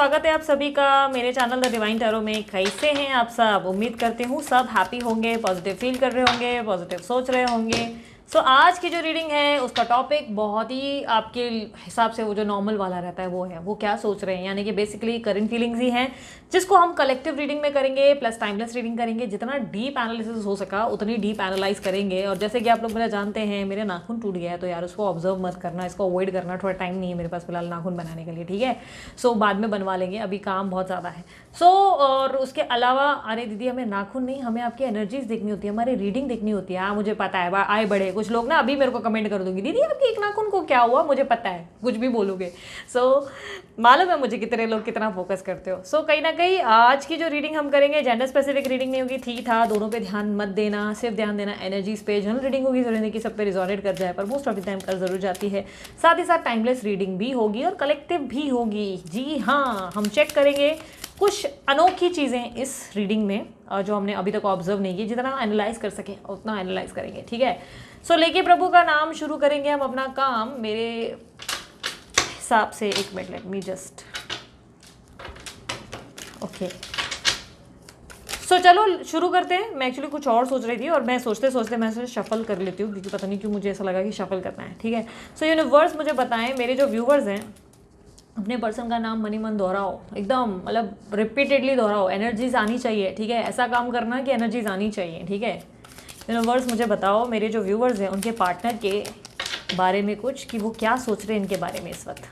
स्वागत है आप सभी का मेरे चैनल द डिवाइन टैरो में। कैसे हैं आप सब? उम्मीद करती हूँ सब हैप्पी होंगे, पॉजिटिव फील कर रहे होंगे, पॉजिटिव सोच रहे होंगे। सो आज की जो रीडिंग है उसका टॉपिक बहुत ही आपके हिसाब से वो जो नॉर्मल वाला रहता है वो है, वो क्या सोच रहे हैं, यानी कि बेसिकली करंट फीलिंग्स ही हैं जिसको हम कलेक्टिव रीडिंग में करेंगे प्लस टाइमलेस रीडिंग करेंगे। जितना डीप एनालिसिस हो सका उतनी डीप एनालाइज करेंगे। और जैसे कि आप लोग मेरा जानते हैं मेरे नाखून टूट गया है तो यार उसको ऑब्जर्व मत करना, इसको अवॉइड करना। थोड़ा टाइम नहीं है मेरे पास फिलहाल नाखून बनाने के लिए, ठीक है। सो बाद में बनवा लेंगे, अभी काम बहुत ज़्यादा है। और उसके अलावा अरे दीदी हमें नाखून नहीं, हमें आपकी एनर्जीज देखनी होती है, हमारी रीडिंग देखनी होती है। हाँ मुझे पता है, आए बड़े कुछ लोग ना अभी मेरे को कमेंट कर दूंगी दीदी आपके एक नाखून को क्या हुआ, मुझे पता है कुछ भी बोलोगे। मालूम है मुझे कितने लोग कितना फोकस करते हो। कहीं ना कहीं आज की जो रीडिंग हम करेंगे जेंडर स्पेसिफिक रीडिंग नहीं होगी, ठीक था, दोनों पे ध्यान मत देना, सिर्फ ध्यान देना एनर्जीज पे। जनरल रीडिंग होगी जरूरी नहीं कि सब पे रिजोनेट कर जाए, पर मोस्ट ऑफ द टाइम कर जरूर जाती है। साथ ही साथ टाइमलेस रीडिंग भी होगी और कलेक्टिव भी होगी। जी हाँ, हम चेक करेंगे कुछ अनोखी चीज़ें इस रीडिंग में जो हमने अभी तक ऑब्जर्व नहीं की। जितना एनालाइज कर सकें उतना एनालाइज करेंगे, ठीक है। लेके प्रभु का नाम शुरू करेंगे हम अपना काम मेरे हिसाब से। एक minute, let me just okay. चलो शुरू करते हैं। मैं एक्चुअली कुछ और सोच रही थी और मैं सोचते सोचते मैं इसे शफल कर लेती हूँ क्योंकि पता नहीं क्यों मुझे ऐसा लगा कि शफल करना है, ठीक है। यूनिवर्स मुझे बताएं, मेरे जो व्यूवर्स हैं अपने पर्सन का नाम मनी मन दोहराओ, एकदम मतलब रिपीटेडली दोहराओ, एनर्जीज आनी चाहिए, ठीक है। ऐसा काम करना कि एनर्जीज आनी चाहिए, ठीक है। यूनिवर्स मुझे बताओ मेरे जो व्यूवर्स हैं उनके पार्टनर के बारे में कुछ, कि वो क्या सोच रहे हैं इनके बारे में इस वक्त।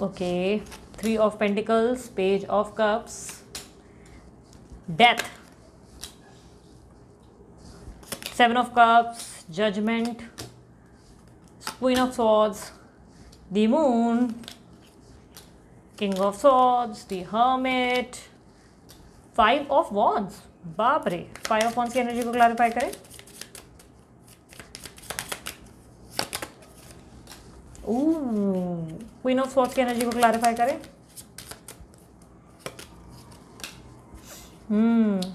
Okay, 3 of pentacles, page of cups, death, 7 of cups, judgement, queen of swords, the moon, king of swords, the hermit, 5 of wands. बाप रे, 5 ऑफ वॉन्ड्स की एनर्जी को क्लैरिफाई करें। क्वीन ऑफ सॉर्ड्स की एनर्जी को क्लैरिफाई करें।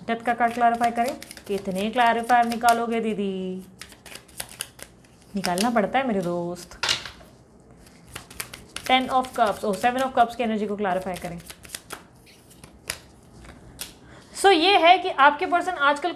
Death का card clarify करें। कितने क्लैरिफायर निकालोगे दीदी? निकालना पड़ता है मेरे दोस्त। 10 ऑफ कप्स, 7 ऑफ कप्स की एनर्जी को क्लैरिफाई करें। ये है कि आपके पर्सन आजकल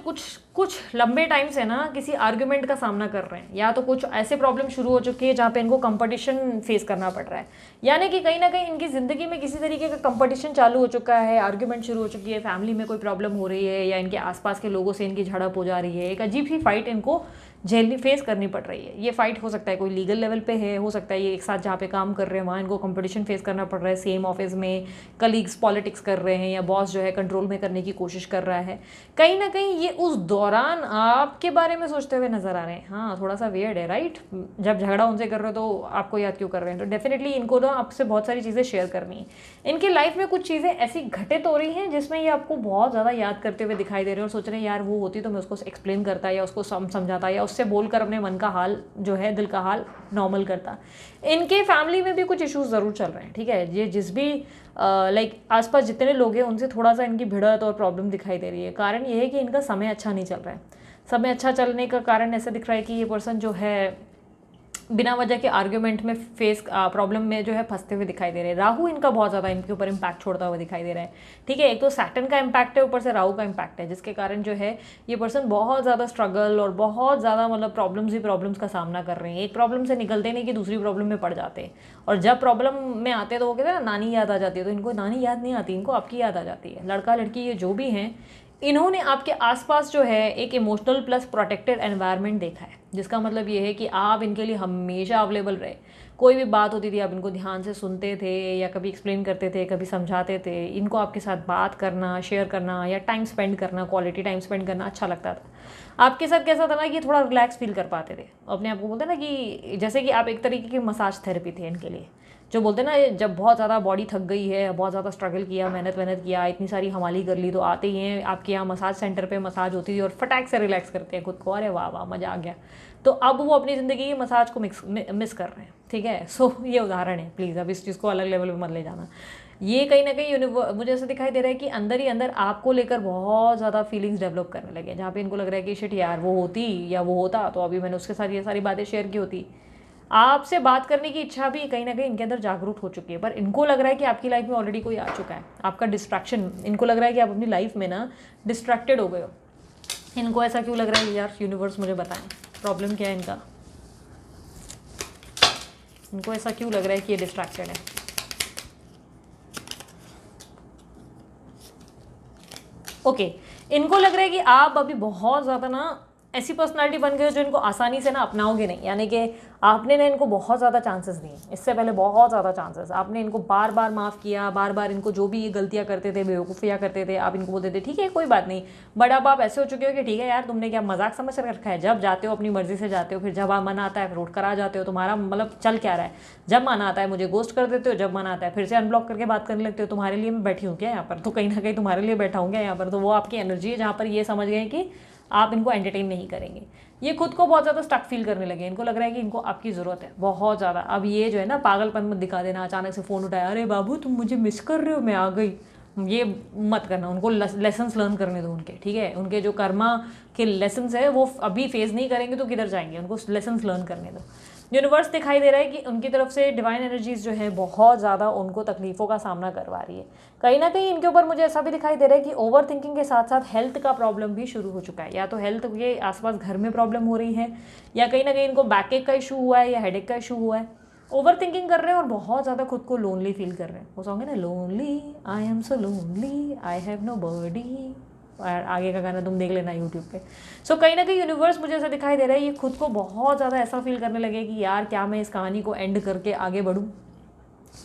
कुछ लंबे टाइम से ना किसी आर्ग्यूमेंट का सामना कर रहे हैं, या तो कुछ ऐसे प्रॉब्लम शुरू हो चुकी है जहाँ पे इनको कंपटीशन फेस करना पड़ रहा है। यानी कि कहीं ना कहीं इनकी ज़िंदगी में किसी तरीके का कंपटीशन चालू हो चुका है, आर्ग्यूमेंट शुरू हो चुकी है, फैमिली में कोई प्रॉब्लम हो रही है या इनके आसपास के लोगों से इनकी झड़प हो जा रही है। एक अजीब सी फाइट इनको झेलनी फेस करनी पड़ रही है। ये फाइट हो सकता है कोई लीगल लेवल पे है, हो सकता है ये एक साथ जहाँ पे काम कर रहे हैं वहाँ इनको कंपटीशन फेस करना पड़ रहा है, सेम ऑफिस में कलीग्स पॉलिटिक्स कर रहे हैं, या बॉस जो है कंट्रोल में करने की कोशिश कर रहा है। कहीं ना कहीं ये उस दौरान आपके बारे में सोचते हुए नजर आ रहे हैं। हाँ थोड़ा सा वियर्ड है, राइट। जब झगड़ा उनसे कर रहे हो तो आपको याद क्यों कर रहे हैं? तो डेफिनेटली इनको तो आपसे बहुत सारी चीज़ें शेयर करनी है। इनकी लाइफ में कुछ चीज़ें ऐसी घटित हो रही हैं जिसमें ये आपको बहुत ज़्यादा याद करते हुए दिखाई दे रहे हैं और सोच रहे हैं यार वो होती तो मैं उसको एक्सप्लेन करता या उसको समझाता या उससे बोलकर अपने मन का हाल जो है, दिल का हाल नॉर्मल करता। इनके फैमिली में भी कुछ इश्यूज ज़रूर चल रहे हैं, ठीक है। ये जिस भी लाइक आसपास जितने लोग हैं उनसे थोड़ा सा इनकी भिड़त और प्रॉब्लम दिखाई दे रही है। कारण ये है कि इनका समय अच्छा नहीं चल रहा है। समय अच्छा चलने का कारण ऐसा दिख रहा है कि ये पर्सन जो है बिना वजह के आर्ग्यूमेंट में फेस प्रॉब्लम में जो है फंसते हुए दिखाई दे रहे हैं। राहु इनका बहुत ज़्यादा इनके ऊपर इम्पैक्ट छोड़ता हुआ दिखाई दे रहा है, ठीक है। एक तो सैटर्न का इम्पैक्ट है, ऊपर से राहु का इम्पैक्ट है, जिसके कारण जो है ये पर्सन बहुत ज़्यादा स्ट्रगल और बहुत ज़्यादा मतलब प्रॉब्लम्स का सामना कर रहे हैं। एक प्रॉब्लम से निकलते नहीं कि दूसरी प्रॉब्लम में पड़ जाते हैं, और जब प्रॉब्लम में आते हैं तो वो कहते हैं ना नानी याद आ जाती है। तो इनको नानी याद नहीं आती, इनको आपकी याद आ जाती है। लड़का लड़की ये जो भी हैं इन्होंने आपके आसपास जो है एक इमोशनल प्लस प्रोटेक्टेड एनवायरनमेंट देखा है, जिसका मतलब ये है कि आप इनके लिए हमेशा अवेलेबल रहे। कोई भी बात होती थी आप इनको ध्यान से सुनते थे, या कभी एक्सप्लेन करते थे, कभी समझाते थे। इनको आपके साथ बात करना, शेयर करना या टाइम स्पेंड करना, क्वालिटी टाइम स्पेंड करना अच्छा लगता था। आपके साथ कैसा था ना कि थोड़ा रिलैक्स फील कर पाते थे अपने आप को। बोलते ना कि जैसे कि आप एक तरीके की मसाज थेरेपी थे इनके लिए। जो बोलते ना जब बहुत ज़्यादा बॉडी थक गई है, बहुत ज़्यादा स्ट्रगल किया, मेहनत किया, इतनी सारी हमाली कर ली, तो आते ही हैं आपके यहाँ मसाज सेंटर पे मसाज होती थी और फटाक से रिलैक्स करते हैं खुद को। अरे वाह वाह मज़ा आ गया। तो अब वो अपनी ज़िंदगी की मसाज को मिस कर रहे हैं, ठीक है। ये उदाहरण है, प्लीज़ अब इस चीज़ को अलग लेवल पे मत ले जाना। ये कहीं ना कहीं मुझे ऐसा दिखाई दे रहा है कि अंदर ही अंदर आपको लेकर बहुत ज़्यादा फीलिंग्स डेवलप करने लगे, जहाँ पे इनको लग रहा है कि शिट यार वो होती या वो होता तो अभी मैंने उसके साथ ये सारी बातें शेयर की होती। आपसे बात करने की इच्छा भी कहीं ना कहीं इनके अंदर जागरूक हो चुकी है, पर इनको लग रहा है कि आपकी लाइफ में ऑलरेडी कोई आ चुका है, आपका डिस्ट्रैक्शन, इनको लग रहा है कि आप अपनी लाइफ में ना डिस्ट्रैक्टेड हो गए हो। इनको ऐसा क्यों लग रहा है यार, यूनिवर्स मुझे बताएं प्रॉब्लम क्या है इनका, इनको ऐसा क्यों लग रहा है कि ये डिस्ट्रैक्टेड है। ओके, इनको लग रहा है कि आप अभी बहुत ज़्यादा ना ऐसी पर्सनालिटी बन गई हो जो इनको आसानी से ना अपनाओगे नहीं, यानी कि आपने ना इनको बहुत ज़्यादा चांसेस दिए, इससे पहले बहुत ज़्यादा चांसेस, आपने इनको बार बार माफ़ किया, बार बार इनको जो भी ये गलतियाँ करते थे, बेवकूफ़ियाँ करते थे, आप इनको बोलते थे ठीक है कोई बात नहीं, बट अब आप ऐसे हो चुके हो कि ठीक है यार तुमने क्या मजाक समझ कर रखा है, जब जाते हो अपनी मर्जी से जाते हो, फिर जब मन आता है फिर उठ कर आ जाते हो, तुम्हारा मतलब चल क्या रहा है, जब मन आता है मुझे गोस्ट कर देते हो, जब मन आता है फिर से अनब्लॉक करके बात करने लगते हो, तुम्हारे लिए मैं बैठी हूँ क्या यहाँ पर, तो कहीं ना कहीं तुम्हारे लिए बैठा हूँ क्या यहाँ पर, तो वो आपकी एनर्जी है जहाँ पर ये समझ गए कि आप इनको एंटरटेन नहीं करेंगे। ये खुद को बहुत ज़्यादा स्टक फील करने लगे, इनको लग रहा है कि इनको आपकी ज़रूरत है बहुत ज़्यादा। अब ये जो है ना पागलपन मत दिखा देना, अचानक से फ़ोन उठाया, अरे बाबू तुम मुझे मिस कर रहे हो मैं आ गई, ये मत करना। उनको लेसन्स लर्न करने दो उनके, ठीक है, उनके जो कर्मा के लेसन्स है वो अभी फेस नहीं करेंगे तो किधर जाएंगे, उनको लेसन्स लर्न करने दो। यूनिवर्स दिखाई दे रहा है कि उनकी तरफ से डिवाइन एनर्जीज जो है बहुत ज़्यादा उनको तकलीफ़ों का सामना करवा रही है। कहीं ना कहीं इनके ऊपर मुझे ऐसा भी दिखाई दे रहा है कि ओवर थिंकिंग के साथ साथ हेल्थ का प्रॉब्लम भी शुरू हो चुका है, या तो हेल्थ के आसपास घर में प्रॉब्लम हो रही है, या कहीं ना कहीं इनको बैकएक का इशू हुआ है, या हेडेक का इशू हुआ है। ओवर थिंकिंग कर रहे हैं और बहुत ज़्यादा खुद को लोनली फील कर रहे हैं। वो सॉन्ग है ना, lonely I am so lonely I have nobody, आगे का गाना तुम देख लेना यूट्यूब पे। सो कहीं ना कहीं यूनिवर्स मुझे ऐसा दिखाई दे रहा है ये खुद को बहुत ज़्यादा ऐसा फील करने लगे कि यार क्या मैं इस कहानी को एंड करके आगे बढ़ूँ,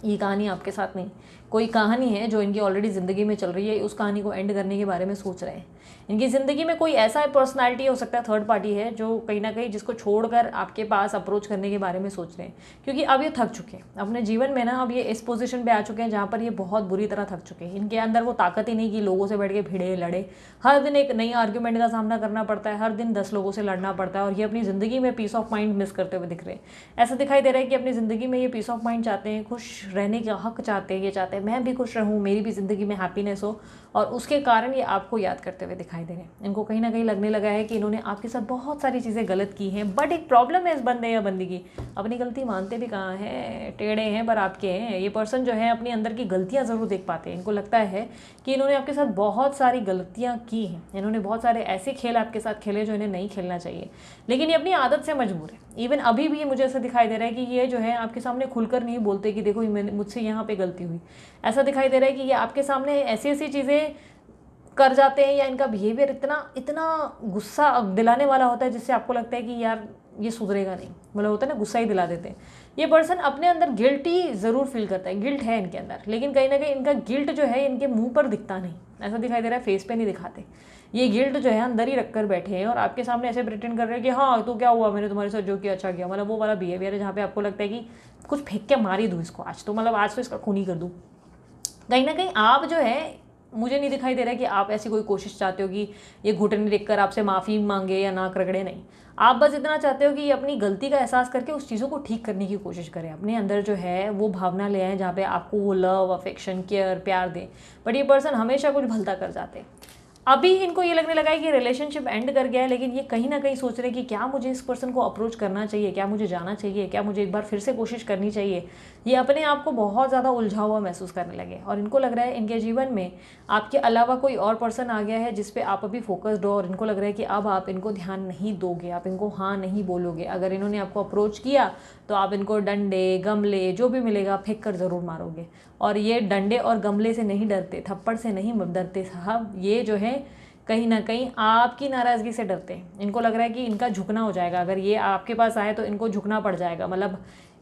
ये कहानी आपके साथ नहीं, कोई कहानी है जो इनकी ऑलरेडी ज़िंदगी में चल रही है, उस कहानी को एंड करने के बारे में सोच रहे हैं। इनकी ज़िंदगी में कोई ऐसा पर्सनालिटी हो सकता है, थर्ड पार्टी है, जो कहीं ना कहीं जिसको छोड़कर आपके पास अप्रोच करने के बारे में सोच रहे हैं, क्योंकि अब ये थक चुके हैं अपने जीवन में ना, अब ये इस पोजीशन पे आ चुके हैं जहाँ पर ये बहुत बुरी तरह थक चुके हैं। इनके अंदर वो ताकत ही नहीं कि लोगों से बैठ के भिड़े लड़े, हर दिन एक नई आर्ग्यूमेंट का सामना करना पड़ता है, हर दिन 10 लोगों से लड़ना पड़ता है, और ये अपनी ज़िंदगी में पीस ऑफ माइंड मिस करते हुए दिख रहे हैं। ऐसा दिखाई दे रहा है कि अपनी ज़िंदगी में ये पीस ऑफ माइंड चाहते हैं, खुश रहने का हक चाहते हैं, ये चाहते हैं मैं भी खुश रहूँ, मेरी भी ज़िंदगी में हैप्पीनेस हो, और उसके कारण ये आपको याद करते हुए दिखाई दे रहे हैं। इनको कहीं ना कहीं लगने लगा है कि इन्होंने आपके साथ बहुत सारी चीज़ें गलत की हैं, बट एक प्रॉब्लम है इस बंदे या बंदी की, अपनी गलती मानते भी कहाँ हैं, टेढ़े हैं पर आपके हैं। ये पर्सन जो है अपनी अंदर की गलतियाँ ज़रूर देख पाते हैं। इनको लगता है कि इन्होंने आपके साथ बहुत सारी गलतियाँ की हैं, इन्होंने बहुत सारे ऐसे खेल आपके साथ खेले जो इन्हें नहीं खेलना चाहिए, लेकिन ये अपनी आदत से मजबूर है। इवन अभी भी मुझे ऐसा दिखाई दे रहा है कि ये जो है आपके सामने खुलकर नहीं बोलते कि देखो मुझसे यहाँ पे गलती हुई। ऐसा दिखाई दे रहा है कि ये आपके सामने ऐसी ऐसी चीज़ें कर जाते हैं, या इनका बिहेवियर इतना इतना गुस्सा दिलाने वाला होता है जिससे आपको लगता है कि यार ये सुधरेगा नहीं, मतलब होता है ना गुस्सा ही दिला देते हैं। ये पर्सन अपने अंदर गिल्टी ज़रूर फील करता है, गिल्ट है इनके अंदर, लेकिन कहीं ना कहीं इनका गिल्ट जो है इनके मुंह पर दिखता नहीं, ऐसा दिखाई दे रहा है, फेस पे नहीं दिखाते। ये गिल्ट जो है अंदर ही रख कर बैठे हैं और आपके सामने ऐसे प्रिटेंड कर रहे हैं कि हाँ तो क्या हुआ, मैंने तुम्हारे साथ जो किया अच्छा किया, मतलब वो वाला बिहेवियर है जहाँ पे आपको लगता है कि कुछ फेंक के मार ही दूँ इसको आज तो, मतलब आज तो इसका खून ही कर दूँ। कहीं ना कहीं आप जो है, मुझे नहीं दिखाई दे रहा है कि आप ऐसी कोई कोशिश चाहते हो कि ये घुटने देखकर आपसे माफ़ी मांगे या नाक रगड़े, नहीं। आप बस इतना चाहते हो कि ये अपनी गलती का एहसास करके उस चीज़ों को ठीक करने की कोशिश करें, अपने अंदर जो है वो भावना ले आए जहाँ पे आपको वो लव, अफेक्शन, केयर, प्यार दें। बट ये पर्सन हमेशा कुछ भलता कर जाते हैं। अभी इनको ये लगने लगा है कि रिलेशनशिप एंड कर गया है, लेकिन ये कहीं ना कहीं सोच रहे हैं कि क्या मुझे इस पर्सन को अप्रोच करना चाहिए, क्या मुझे जाना चाहिए, क्या मुझे एक बार फिर से कोशिश करनी चाहिए। ये अपने आप को बहुत ज़्यादा उलझा हुआ महसूस करने लगे, और इनको लग रहा है इनके जीवन में आपके अलावा कोई और पर्सन आ गया है जिस पे आप अभी फोकस्ड हो, और इनको लग रहा है कि अब आप इनको ध्यान नहीं दोगे, आप इनको हाँ नहीं बोलोगे। अगर इन्होंने आपको अप्रोच किया तो आप इनको डंडे, गमले, जो भी मिलेगा फेंक कर ज़रूर मारोगे। और ये डंडे और गमले से नहीं डरते, थप्पड़ से नहीं डरते साहब, ये जो है कहीं ना कहीं आपकी नाराज़गी से डरते हैं। इनको लग रहा है कि इनका झुकना हो जाएगा, अगर ये आपके पास आए तो इनको झुकना पड़ जाएगा, मतलब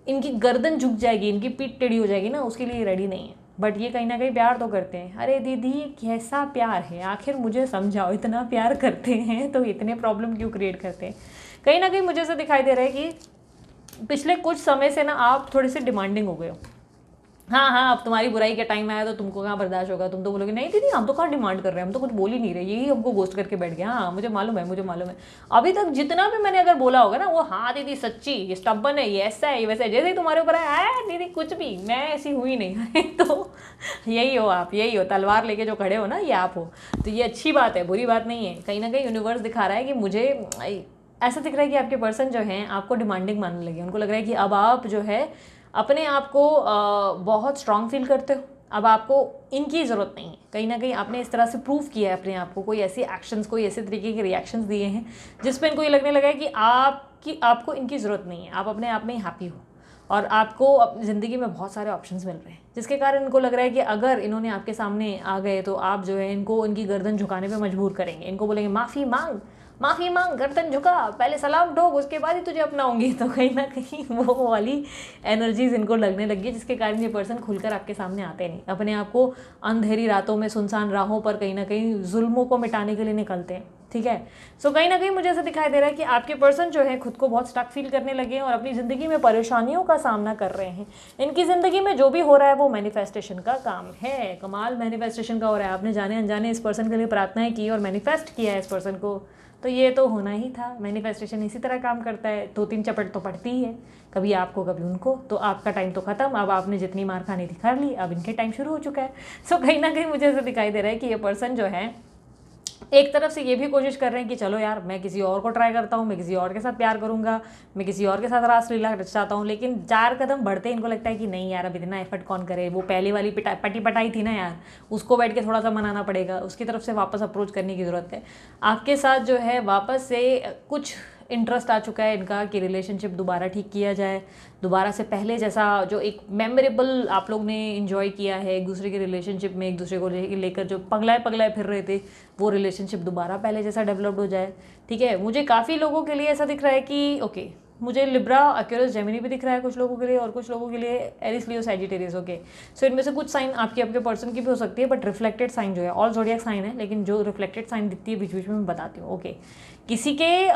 इनकी गर्दन झुक जाएगी, इनकी पीठ टेढ़ी हो जाएगी ना, उसके लिए रेडी नहीं है। बट ये कहीं ना कहीं प्यार तो करते हैं। अरे दीदी ये कैसा प्यार है, आखिर मुझे समझाओ, इतना प्यार करते हैं तो इतने प्रॉब्लम क्यों क्रिएट करते हैं। कहीं ना कहीं मुझे ऐसा दिखाई दे रहा है कि पिछले कुछ समय से ना आप थोड़े से डिमांडिंग हो गए हो। हाँ हाँ, अब तुम्हारी बुराई का टाइम आया तो तुमको कहाँ बर्दाश्त होगा, तुम तो बोलोगे नहीं दीदी हम तो कहाँ डिमांड कर रहे हैं, हम तो कुछ बोल ही नहीं रहे, यही हमको गोस्ट करके बैठ गया। हाँ मुझे मालूम है, मुझे मालूम है। अभी तक जितना भी मैंने अगर बोला होगा ना वो हाँ दीदी सच्ची, ये स्टबन है, ये ऐसा है, ये वैसा है, जैसे ही तुम्हारे ऊपर आया दीदी कुछ भी, मैं ऐसी हुई नहीं। तो यही हो आप, यही हो, तलवार लेके जो खड़े हो ना ये आप हो। तो ये अच्छी बात है, बुरी बात नहीं है। कहीं ना कहीं यूनिवर्स दिखा रहा है कि मुझे ऐसा दिख रहा है कि आपके पर्सन जो हैं आपको डिमांडिंग मानने लगे। उनको लग रहा है कि अब आप जो है अपने आप को बहुत स्ट्रांग फील करते हो, अब आपको इनकी ज़रूरत नहीं है। कहीं ना कहीं आपने इस तरह से प्रूव किया है अपने आप को, कोई ऐसी एक्शंस, कोई ऐसे तरीके के रिएक्शंस दिए हैं जिस पे इनको ये लगने लगा है कि आपको इनकी ज़रूरत नहीं है, आप अपने आप में ही हैप्पी हो और आपको अपनी ज़िंदगी में बहुत सारे ऑप्शंस मिल रहे हैं, जिसके कारण इनको लग रहा है कि अगर इन्होंने आपके सामने आ गए तो आप जो है इनको इनकी गर्दन झुकाने पे मजबूर करेंगे। इनको बोलेंगे माफ़ी मांग, माफ़ी मांग, गर्दन झुका, पहले सलाम ठोक, उसके बाद ही तुझे अपनाऊंगी। तो कहीं ना कहीं वो वाली एनर्जीज इनको लगने लगी है, जिसके कारण ये पर्सन खुलकर आपके सामने आते नहीं, अपने आप को अंधेरी रातों में सुनसान राहों पर कहीं ना कहीं जुल्मों को मिटाने के लिए निकलते हैं। ठीक है, सो कहीं ना कहीं मुझे ऐसा दिखाई दे रहा है कि आपके पर्सन जो है खुद को बहुत स्टक फील करने लगे हैं और अपनी ज़िंदगी में परेशानियों का सामना कर रहे हैं। इनकी ज़िंदगी में जो भी हो रहा है वो मैनिफेस्टेशन का काम है, कमाल मैनिफेस्टेशन का हो रहा है। आपने जाने अनजाने इस पर्सन के लिए प्रार्थनाएं की और मैनिफेस्ट किया है इस पर्सन को, तो ये तो होना ही था। मैनिफेस्टेशन इसी तरह काम करता है, 2-3 चपट तो पड़ती ही है, कभी आपको कभी उनको। तो आपका टाइम तो ख़त्म, अब आपने जितनी मार खानी थी खा ली, अब इनके टाइम शुरू हो चुका है। सो कहीं ना कहीं मुझे ऐसा दिखाई दे रहा है कि ये पर्सन जो है एक तरफ से ये भी कोशिश कर रहे हैं कि चलो यार मैं किसी और को ट्राई करता हूँ, मैं किसी और के साथ प्यार करूँगा, मैं किसी और के साथ रासलीला रचाता हूँ, लेकिन 4 कदम बढ़ते इनको लगता है कि नहीं यार अब इतना एफर्ट कौन करे, वो पहले वाली पटी पटाई थी ना यार, उसको बैठ के थोड़ा सा मनाना पड़ेगा, उसकी तरफ से वापस अप्रोच करने की ज़रूरत है। आपके साथ जो है वापस से कुछ इंटरेस्ट आ चुका है इनका कि रिलेशनशिप दोबारा ठीक किया जाए, दोबारा से पहले जैसा जो एक मेमोरेबल आप लोग ने इन्जॉय किया है एक दूसरे के रिलेशनशिप में, एक दूसरे को लेकर जो पगलाए फिर रहे थे, वो रिलेशनशिप दोबारा पहले जैसा डेवलप्ड हो जाए। ठीक है, मुझे काफ़ी लोगों के लिए ऐसा दिख रहा है कि ओके, मुझे लिब्रा, एक्वेरियस, जेमिनी भी दिख रहा है कुछ लोगों के लिए, और कुछ लोगों के लिए एरिस, लियो, सैजिटेरियस। ओके, सो इनमें से कुछ साइन आपके पर्सन की भी हो सकती है, बट रिफ्लेक्टेड साइन जो है ऑल ज़ोडिएक साइन है, लेकिन जो रिफ्लेक्टेड साइन दिखती है बीच बीच में मैं बताती हूँ। ओके, किसी के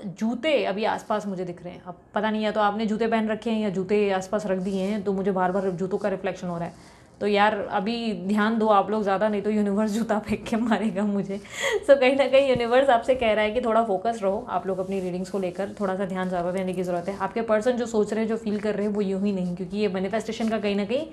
जूते अभी आसपास मुझे दिख रहे हैं, अब पता नहीं या तो आपने जूते पहन रखे हैं या जूते आसपास रख दिए हैं, तो मुझे बार बार जूतों का रिफ्लेक्शन हो रहा है। तो यार अभी ध्यान दो आप लोग ज़्यादा, नहीं तो यूनिवर्स जूता फेंक के मारेगा मुझे। सो कहीं ना कहीं यूनिवर्स आपसे कह रहा है कि थोड़ा फोकस रहो, आप लोग अपनी रीडिंग्स को लेकर थोड़ा सा ध्यान ज़्यादा देने की ज़रूरत है। आपके पर्सन जो सोच रहे हैं, जो फील कर रहे हैं, वो यूँ ही नहीं, क्योंकि ये मैनिफेस्टेशन का कहीं ना कहीं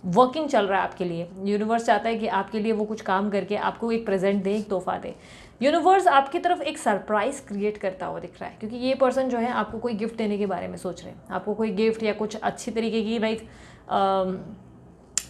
वर्किंग चल रहा है आपके लिए। यूनिवर्स चाहता है कि आपके लिए वो कुछ काम करके आपको एक प्रेजेंट दे, एक तोहफा दे। यूनिवर्स आपकी तरफ एक सरप्राइज क्रिएट करता हुआ दिख रहा है, क्योंकि ये पर्सन जो है आपको कोई गिफ्ट देने के बारे में सोच रहे हैं, आपको कोई गिफ्ट या कुछ अच्छी तरीके की लाइक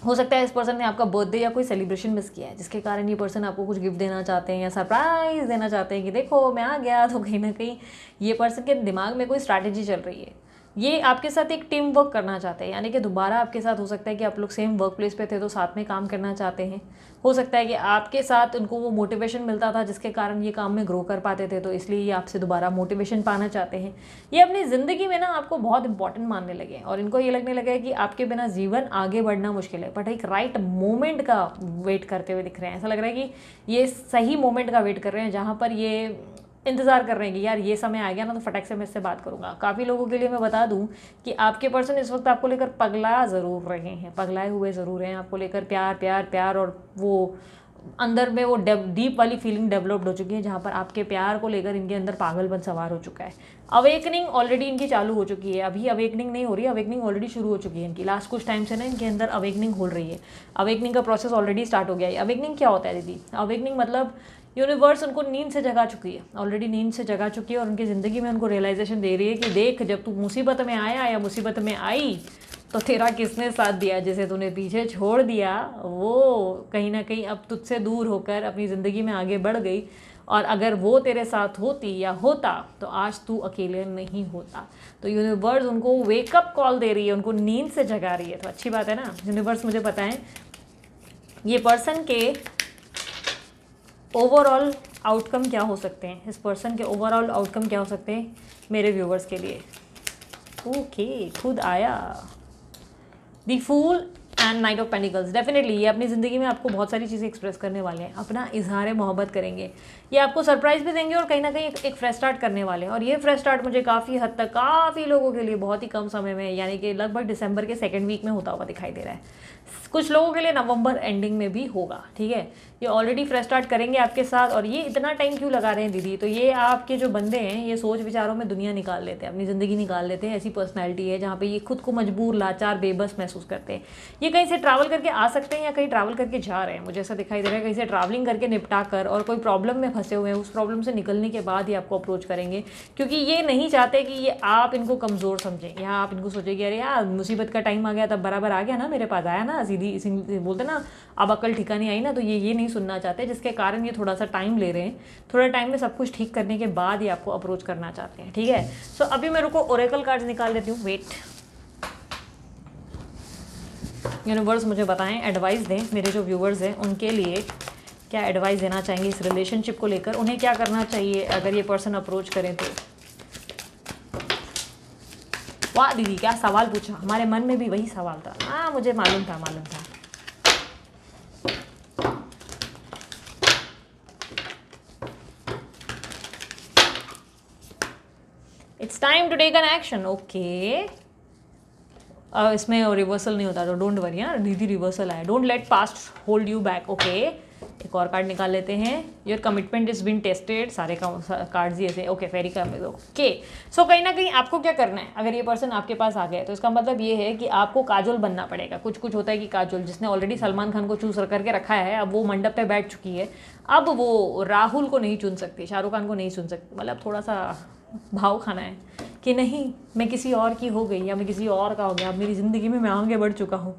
हो सकता है इस पर्सन ने आपका बर्थडे या कोई सेलिब्रेशन मिस किया है, जिसके कारण ये पर्सन आपको कुछ गिफ्ट देना चाहते हैं या सरप्राइज देना चाहते हैं कि देखो मैं आ गया। तो कहीं ना कहीं ये पर्सन के दिमाग में कोई स्ट्रैटेजी चल रही है, ये आपके साथ एक टीम वर्क करना चाहते हैं, यानी कि दोबारा आपके साथ हो सकता है कि आप लोग सेम वर्क प्लेस पे थे तो साथ में काम करना चाहते हैं। हो सकता है कि आपके साथ उनको वो मोटिवेशन मिलता था जिसके कारण ये काम में ग्रो कर पाते थे, तो इसलिए ये आपसे दोबारा मोटिवेशन पाना चाहते हैं। ये अपनी ज़िंदगी में ना आपको बहुत इंपॉर्टेंट मानने लगे और इनको ये लगने लगा है कि आपके बिना जीवन आगे बढ़ना मुश्किल है, बट एक राइट मोमेंट का वेट करते हुए दिख रहे हैं। ऐसा लग रहा है कि ये सही मोमेंट का वेट कर रहे हैं, जहाँ पर ये इंतज़ार कर रहे हैं कि यार ये समय आ गया ना तो फटाक से मैं इससे बात करूंगा। काफ़ी लोगों के लिए मैं बता दूं कि आपके पर्सन इस वक्त आपको लेकर पगला ज़रूर रहे हैं, पगलाए हुए ज़रूर हैं, आपको लेकर प्यार प्यार प्यार, और वो अंदर में वो डीप वाली फीलिंग डेवलप्ड हो चुकी है, जहाँ पर आपके प्यार को लेकर इनके अंदर पागलपन सवार हो चुका है। अवेकनिंग ऑलरेडी इनकी चालू हो चुकी है, अभी अवेकनिंग नहीं हो रही है, अवेकनिंग ऑलरेडी शुरू हो चुकी है इनकी। लास्ट कुछ टाइम से ना इनके अंदर अवेकनिंग हो रही है, अवेकनिंग का प्रोसेस ऑलरेडी स्टार्ट हो गया है। अवेकनिंग क्या होता है दीदी? अवेकनिंग मतलब यूनिवर्स उनको नींद से जगा चुकी है, ऑलरेडी नींद से जगा चुकी है, और उनकी ज़िंदगी में उनको रियलाइजेशन दे रही है कि देख, जब तू मुसीबत में आया या मुसीबत में आई तो तेरा किसने साथ दिया, जिसे तूने पीछे छोड़ दिया वो कहीं ना कहीं अब तुझसे दूर होकर अपनी ज़िंदगी में आगे बढ़ गई, और अगर वो तेरे साथ होती या होता तो आज तू अकेले नहीं होता। तो यूनिवर्स उनको वेकअप कॉल दे रही है, उनको नींद से जगा रही है, तो अच्छी बात है ना। यूनिवर्स मुझे पता है ये पर्सन के ओवरऑल आउटकम क्या हो सकते हैं, इस पर्सन के ओवरऑल आउटकम क्या हो सकते हैं मेरे व्यूवर्स के लिए। ओके, खुद आया the fool and knight of pentacles. Definitely ये अपनी ज़िंदगी में आपको बहुत सारी चीज़ें एक्सप्रेस करने वाले हैं, अपना इजहार मोहब्बत करेंगे, ये आपको सरप्राइज भी देंगे और कहीं ना कहीं एक फ्रेश स्टार्ट करने वाले हैं। और ये फ्रेश स्टार्ट मुझे काफ़ी हद तक काफ़ी लोगों के लिए बहुत ही कम समय में, यानी कि लगभग दिसंबर के 2nd वीक में होता हुआ दिखाई दे रहा है। कुछ लोगों के लिए नवंबर एंडिंग में भी होगा, ठीक है। ये ऑलरेडी फ्रेश स्टार्ट करेंगे आपके साथ। और ये इतना टाइम क्यों लगा रहे हैं दीदी, तो ये आपके जो बंदे हैं ये सोच विचारों में दुनिया निकाल लेते हैं, अपनी ज़िंदगी निकाल लेते हैं। ऐसी पर्सनैलिटी है जहाँ पे ये खुद को मजबूर, लाचार, बेबस महसूस करते हैं। ये कहीं से ट्रैवल करके आ सकते हैं या कहीं ट्रैवल करके जा रहे हैं, मुझे ऐसा दिखाई दे रहा है। कहीं से ट्रैवलिंग करके निपटा कर और कोई प्रॉब्लम में फंसे हुए हैं, उस प्रॉब्लम से निकलने के बाद ही आपको अप्रोच करेंगे, क्योंकि ये नहीं चाहते कि ये आप इनको कमज़ोर समझें या आप इनको सोचें कि अरे यार मुसीबत का टाइम आ गया तब बराबर आ गया ना, मेरे पास आया ना, सीधी बोलते ना अब अकल ठिकानी आई ना। तो ये नहीं सुनना चाहते, जिसके कारण ये थोड़ा सा टाइम ले रहे हैं। थोड़ा टाइम में सब कुछ ठीक करने के बाद ही आपको अप्रोच करना चाहते हैं, ठीक है। सो अभी मेरे को ओरेकल कार्ड्स निकाल देती हूँ। वेट, यूनिवर्स मुझे बताएं, एडवाइस दें मेरे जो व्यूवर्स हैं उनके लिए क्या एडवाइस देना चाहेंगे इस रिलेशनशिप को लेकर। उन्हें क्या करना चाहिए अगर ये पर्सन अप्रोच करें तो। वाह दीदी क्या सवाल पूछा, हमारे मन में भी वही सवाल था। हाँ मुझे मालूम था। It's time to take an action. Okay, इसमें रिवर्सल नहीं होता तो डोंट वरी। हाँ दीदी रिवर्सल आया। Don't let past hold you back. Okay, एक और कार्ड निकाल लेते हैं। Your commitment is been tested. सारे कार्ड्स ही ऐसे। ओके, फेरी का। ओके, सो कहीं ना कहीं आपको क्या करना है, अगर ये पर्सन आपके पास आ गया तो इसका मतलब ये है कि आपको काजोल बनना पड़ेगा। कुछ होता है कि काजोल जिसने ऑलरेडी सलमान खान को चूज करके रखा है, अब वो मंडप पे बैठ चुकी है, अब वो राहुल को नहीं चुन सकती, शाहरुख खान को नहीं चुन सकती। मतलब थोड़ा सा भाव खाना है कि नहीं मैं किसी और की हो गई या मैं किसी और का हो गया, अब मेरी ज़िंदगी में मैं आगे बढ़ चुका हूँ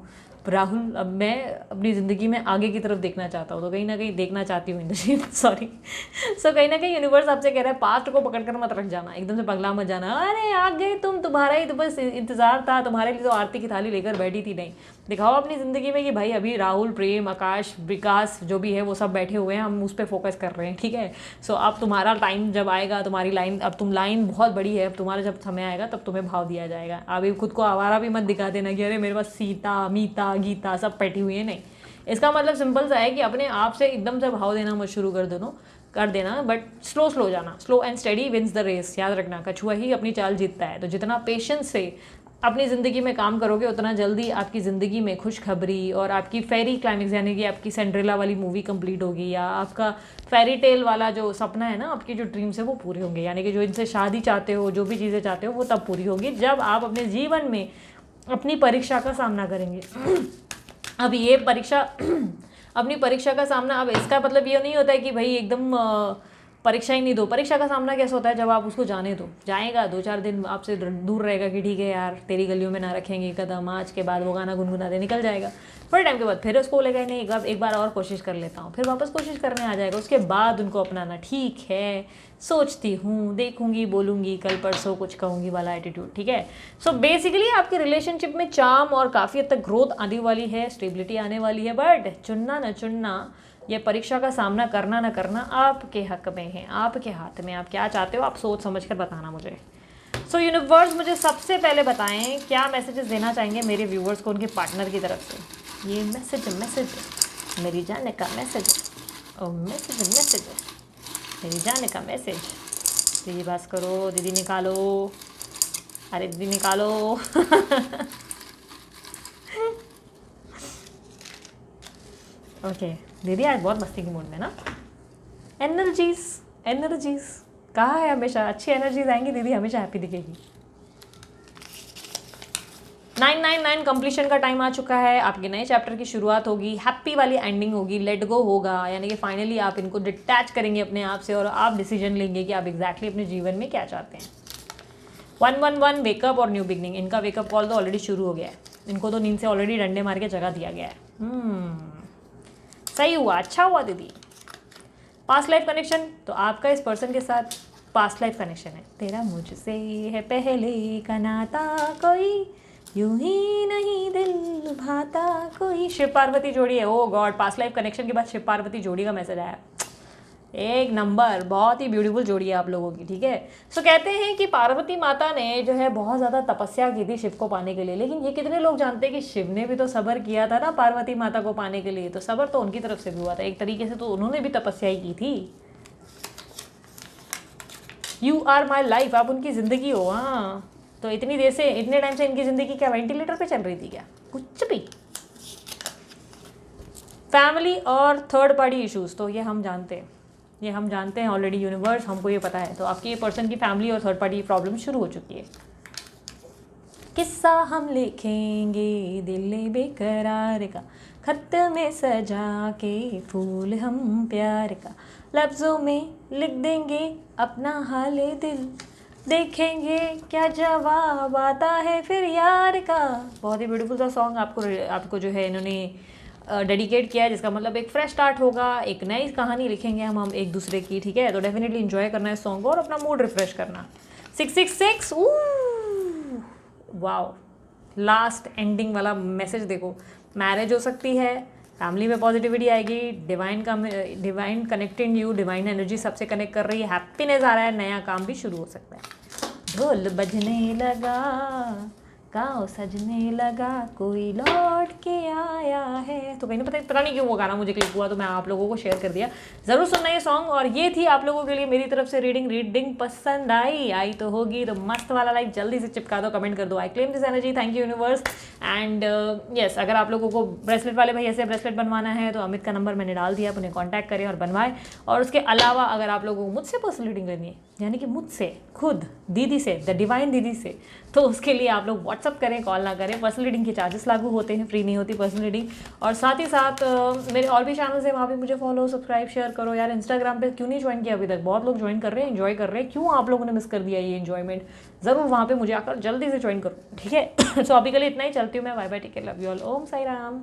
राहुल, अब मैं अपनी ज़िंदगी में आगे की तरफ देखना चाहता हूँ। तो कहीं ना कहीं देखना चाहती हूँ इंद्रजीत, सॉरी। सो कहीं ना कहीं यूनिवर्स आपसे कह रहा है पास्ट को पकड़ कर मत रख जाना, एकदम से पगला मत जाना। अरे आ गए तुम, तुम्हारा ही तो बस इंतज़ार था, तुम्हारे लिए तो आरती की थाली लेकर बैठी थी। नहीं, दिखाओ अपनी ज़िंदगी में कि भाई अभी राहुल, प्रेम, आकाश, विकास जो भी है वो सब बैठे हुए हैं, हम उस पर फोकस कर रहे हैं, ठीक है। सो अब तुम्हारा टाइम जब आएगा, तुम्हारी लाइन, अब तुम लाइन बहुत बड़ी है, अब तुम्हारा जब समय आएगा तब तुम्हें भाव दिया जाएगा। अभी खुद को आवारा भी मत दिखा देना कि अरे मेरे पास सीता, मीता, गीता सब बैठी हुई है। नहीं, इसका मतलब सिंपल सा है कि अपने आप से एकदम से भाव देना मत शुरू कर देना, बट स्लो जाना। Slow and steady wins the race. याद रखना, कछुआ ही अपनी चाल जीतता है। तो जितना पेशेंस से अपनी ज़िंदगी में काम करोगे उतना जल्दी आपकी ज़िंदगी में खुशखबरी और आपकी फेरी क्लाइमेक्स, यानी कि आपकी सिंड्रेला वाली मूवी कंप्लीट होगी, या आपका फेरी टेल वाला जो सपना है ना, आपके जो ड्रीम्स है वो पूरे होंगे। यानी कि जो इनसे शादी चाहते हो, जो भी चीज़ें चाहते हो, वो तब पूरी होगी जब आप अपने जीवन में अपनी परीक्षा का सामना करेंगे। अब ये परीक्षा अपनी परीक्षा का सामना, अब इसका मतलब ये नहीं होता है कि भाई एकदम परीक्षा ही नहीं दो। परीक्षा का सामना कैसे होता है, जब आप उसको जाने दो, जाएगा 2-4 दिन आपसे दूर रहेगा कि ठीक है यार तेरी गलियों में ना रखेंगे कदम, आज के बाद वो गाना गुनगुनाते निकल जाएगा। थोड़े टाइम के बाद फिर उसको बोलेगा नहीं एक बार और कोशिश कर लेता हूँ, फिर वापस कोशिश करने आ जाएगा। उसके बाद उनको अपनाना, ठीक है सोचती हूँ, देखूंगी, बोलूँगी, कल परसों कुछ कहूँगी वाला एटीट्यूड, ठीक है। सो बेसिकली आपके रिलेशनशिप में चार्म और काफ़ी हद तक ग्रोथ आने वाली है, स्टेबिलिटी आने वाली है, बट चुनना न चुनना, ये परीक्षा का सामना करना न करना आपके हक में है, आपके हाथ में। आप क्या चाहते हो आप सोच समझ कर बताना मुझे। सो यूनिवर्स मुझे सबसे पहले बताएं क्या मैसेजेस देना चाहेंगे मेरे व्यूवर्स को उनके पार्टनर की तरफ से। ये मैसेज मेरी जाने का मैसेज, ओ मैसेज मेरी जाने का मैसेज। दीदी बस करो, दीदी निकालो, अरे दीदी निकालो। ओके दीदी आज बहुत मस्ती की मूड में ना। एनर्जीज कहा है, हमेशा अच्छी एनर्जीज आएंगी दीदी, हमेशा हैप्पी दिखेगी। 999 कंप्लीशन का टाइम आ चुका है। आपके नए चैप्टर की शुरुआत होगी, हैप्पी वाली एंडिंग होगी, लेट गो होगा, यानी कि फाइनली आप इनको डिटैच करेंगे अपने आप से और आप डिसीजन लेंगे कि आप एग्जैक्टली अपने जीवन में क्या चाहते हैं। 111 वेकअप और न्यू बिगनिंग, इनका वेकअप कॉल तो ऑलरेडी शुरू हो गया है, इनको तो नींद से ऑलरेडी डंडे मार के जगा दिया गया है। सही हुआ, अच्छा हुआ दीदी। पास्ट लाइफ कनेक्शन, तो आपका इस पर्सन के साथ पास्ट लाइफ कनेक्शन है। तेरा मुझसे है पहले का नाता, कोई यूं ही नहीं दिल लुभाता कोई। शिव पार्वती जोड़ी है। ओ गॉड, पास्ट लाइफ कनेक्शन के बाद शिव पार्वती जोड़ी का मैसेज आया। एक नंबर, बहुत ही ब्यूटीफुल जोड़ी है आप लोगों की, ठीक है। सो कहते हैं कि पार्वती माता ने जो है बहुत ज़्यादा तपस्या की थी शिव को पाने के लिए, लेकिन ये कितने लोग जानते हैं कि शिव ने भी तो सब्र किया था ना पार्वती माता को पाने के लिए, तो सब्र तो उनकी तरफ से भी हुआ था एक तरीके से, तो उन्होंने भी तपस्या ही की थी। यू आर माई लाइफ, आप उनकी ज़िंदगी हो। हाँ, तो इतनी देर से, इतने टाइम से इनकी ज़िंदगी क्या वेंटिलेटर पे चल रही थी क्या? कुछ भी फैमिली और थर्ड पार्टी इश्यूज़, तो ये हम जानते हैं, ये हम जानते हैं ऑलरेडी, यूनिवर्स हमको ये पता है। तो आपकी ये पर्सन की फैमिली और थर्ड पार्टी प्रॉब्लम शुरू हो चुकी है। किस्सा हम लिखेंगे दिल बेकरार का, खत में सजा के फूल हम प्यार का, लफ्ज़ों में लिख देंगे अपना हाल दिल, देखेंगे क्या जवाब आता है फिर यार का। बहुत ही ब्यूटीफुल सा सॉन्ग आपको जो है इन्होंने डेडिकेट किया है, जिसका मतलब एक फ्रेश स्टार्ट होगा, एक नई कहानी लिखेंगे हम एक दूसरे की, ठीक है। तो डेफिनेटली इन्जॉय करना है इस सॉन्ग को और अपना मूड रिफ्रेश करना। 666 वाओ, लास्ट एंडिंग वाला मैसेज देखो, मैरिज हो सकती है, फैमिली में पॉजिटिविटी आएगी, divine connecting you, divine energy सबसे कनेक्ट कर रही है, हैप्पीनेस आ रहा है, नया काम भी शुरू हो सकता है। ढोल बजने लगा, गाँव सजने लगा, कोई लौट के आया है। तो कहीं ना पता नहीं क्यों वो गाना मुझे क्लिक हुआ, तो मैं आप लोगों को शेयर कर दिया। ज़रूर सुनना ये सॉन्ग। और ये थी आप लोगों के लिए मेरी तरफ से रीडिंग पसंद आई तो होगी तो मस्त वाला लाइक जल्दी से चिपका दो, कमेंट कर दो, I claim this energy, thank you universe. And yes, अगर आप लोगों को ब्रेसलेट वाले भैया से ब्रेसलेट बनवाना है तो अमित का नंबर मैंने डाल दिया, आप उन्हें कॉन्टैक्ट करें और बनवाएं। और उसके अलावा अगर आप लोगों को मुझसे पर्सनल रीडिंग लेनी है, यानी कि मुझसे खुद दीदी से, द डिवाइन दीदी से, तो उसके लिए आप लोग व्हाट्सअप करें, कॉल ना करें। पर्सनल रीडिंग के चार्जेस लागू होते हैं, फ्री नहीं होती पर्सनल रीडिंग। और साथ ही साथ मेरे और भी चैनल्स हैं, वहाँ पे मुझे फॉलो सब्सक्राइब शेयर करो यार। इंस्टाग्राम पे क्यों नहीं ज्वाइन किया अभी तक, बहुत लोग ज्वाइन कर रहे हैं, एंजॉय कर रहे हैं, क्यों आप लोगों ने मिस कर दिया ये एंजॉयमेंट। ज़रूर वहाँ पे मुझे आकर जल्दी से ज्वाइन करो, ठीक है। सो अभी के लिए इतना ही, चलती हूँ मैं, bye bye, take care, love you all, Om Sai Ram.